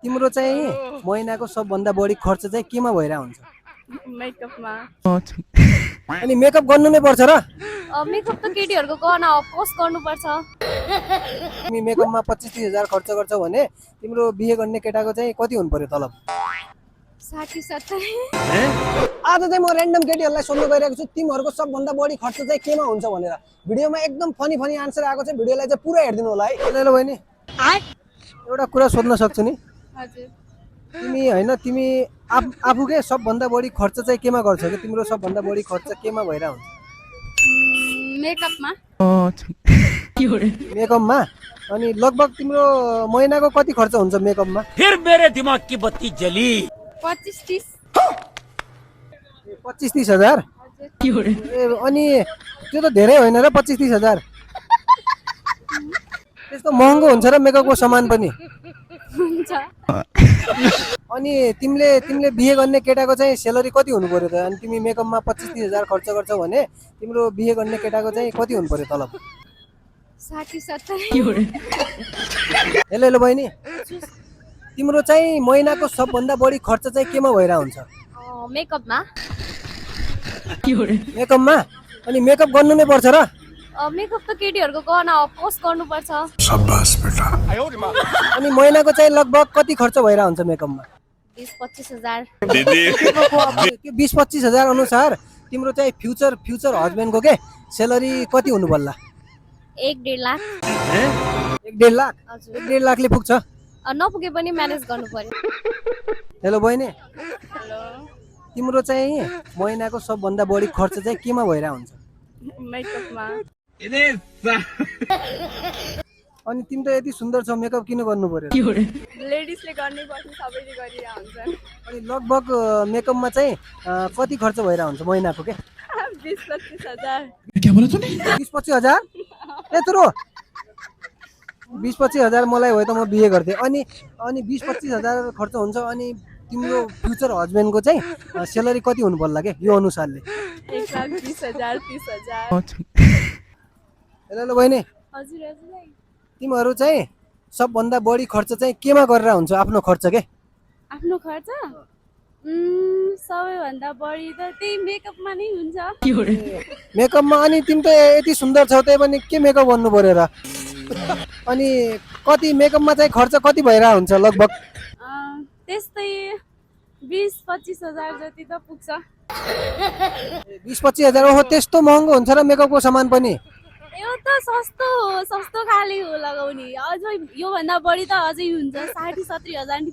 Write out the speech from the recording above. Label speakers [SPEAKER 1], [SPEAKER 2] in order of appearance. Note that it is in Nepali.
[SPEAKER 1] तिम्रो चाहिँ महिनाको सबभन्दा बढी खर्च चाहिँ केमा भइरहेको हुन्छ?
[SPEAKER 2] मेकअपमा।
[SPEAKER 1] अनि मेकअप गर्नु नै पर्छ र?
[SPEAKER 2] मेकअप त केटीहरूको गहना हो, पोस्ट गर्नुपर्छ।
[SPEAKER 1] तिमी मेकअपमा 25-30 हजार खर्च गर्छौ भने तिम्रो बिहे गर्ने केटाको चाहिँ कति हुनु पर्यो तलब?
[SPEAKER 2] 60-70।
[SPEAKER 1] आज चाहिँ म ऱ्यान्डम केटीहरूलाई सोध्नु गइरहेको छु तिमीहरूको सबभन्दा बढी खर्च चाहिँ केमा हुन्छ भनेर। भिडियोमा एकदम फनी फनी आन्सर आएको छ, भिडियोलाई चाहिँ पुरा हेरिदिनु होला है। ल बहिनी, एउटा कुरा सोध्न सक्छु नि?
[SPEAKER 2] हजुर।
[SPEAKER 1] तिमी होइन, तिमी आफूकै सबभन्दा बढी खर्च चाहिँ केमा गर्छौ कि? तिम्रो सबभन्दा बढी खर्च केमा भइरहेको हुन्छ?
[SPEAKER 2] मेकअपमा।
[SPEAKER 1] मेकअपमा? अनि लगभग तिम्रो महिनाको कति खर्च हुन्छ मेकअपमा?
[SPEAKER 3] फिर मेरे दिमाग की बत्ती जली।
[SPEAKER 2] 25-30।
[SPEAKER 1] 25-30 हजार? अनि त्यो त धेरै होइन र 25-30 हजार? त्यस्तो महँगो हुन्छ र मेकअपको सामान पनि?
[SPEAKER 2] हुन्छ।
[SPEAKER 1] अनि तिमीले बिहे गर्ने केटाको चाहिँ सेलरी कति हुनु पर्यो त? अनि तिमी मेकअपमा 25-30 हजार खर्च गर्छौ भने तिम्रो बिहे गर्ने केटाको चाहिँ कति हुनु पर्यो तलब?
[SPEAKER 2] 60-70।
[SPEAKER 1] हेलो बहिनी, तिम्रो चाहिँ महिनाको सबभन्दा बढी खर्च चाहिँ केमा भइरहेको हुन्छ?
[SPEAKER 2] मेकअपमा।
[SPEAKER 1] मेकअपमा? अनि मेकअप गर्नु नै पर्छ र?
[SPEAKER 2] मेकअप त केटीहरूको गहना हो, पोस्ट गर्नुपर्छ।
[SPEAKER 1] अनि महिनाको चाहिँ लगभग कति खर्च भइरहेको हुन्छ मेकअपमा?
[SPEAKER 2] 20-25 हजार।
[SPEAKER 1] त्यो 20-25 हजार अनुसार तिम्रो चाहिँ फ्युचर हस्बेन्डको के सेलरी कति हुनु पर्ला?
[SPEAKER 2] 1-1.5 लाख।
[SPEAKER 1] 1-1.5 लाख?
[SPEAKER 2] हजुर।
[SPEAKER 1] 1-1.5 लाखले पुग्छ?
[SPEAKER 2] नपुगे पनि म्यानेज गर्नु पर्यो।
[SPEAKER 1] हेलो बहिनी,
[SPEAKER 2] हेलो।
[SPEAKER 1] तिम्रो चाहिँ महिनाको सबभन्दा बढी खर्च चाहिँ केमा भइरहेको हुन्छ?
[SPEAKER 2] मेकअपमा।
[SPEAKER 1] अनि तिमी त यति सुन्दर छौ, मेकअप किन गर्नु पर्यो?
[SPEAKER 2] लेडिजले गर्नै पर्छ, सबैले गरिरहेको हुन्छन्।
[SPEAKER 1] अनि लगभग मेकअपमा चाहिँ कति खर्च भइरहेको हुन्छ महिनाको के?
[SPEAKER 2] 20-25 हजार।
[SPEAKER 1] 20-25 हजार? यत्रो? 20-25 हजार मलाई भयो त म बिहे गर्थेँ। अनि 20-25 हजार खर्च हुन्छ। अनि तिम्रो फ्युचर हस्बेन्डको चाहिँ सेलरी कति हुनु पर्ला के यो अनुसारले?
[SPEAKER 2] 1,20,000 30,000।
[SPEAKER 1] हेलो बहिनी,
[SPEAKER 2] हजुर हजुर।
[SPEAKER 1] तिमीहरू चाहिँ सबभन्दा बढी खर्च चाहिँ केमा गरेर हुन्छ आफ्नो खर्च के?
[SPEAKER 2] आफ्नो खर्च सबैभन्दा बढी त त्यही मेकअपमा नै हुन्छ।
[SPEAKER 1] मेकअपमा? अनि तिमी त यति सुन्दर छौ त्यही पनि के मेकअप गर्नु पर्यो र? अनि कति मेकअपमा चाहिँ खर्च कति भइरहेको हुन्छ लगभग?
[SPEAKER 2] त्यस्तै 20-25 हजार जति त पुग्छ।
[SPEAKER 1] 20-25 हजार? ओहो, त्यस्तो महँगो हुन्छ र मेकअपको सामान पनि?
[SPEAKER 2] यो त सस्तो हो, सस्तो खाले हो लगाउने। अझै योभन्दा बढी त अझै हुन्छ, 60-70 हजार।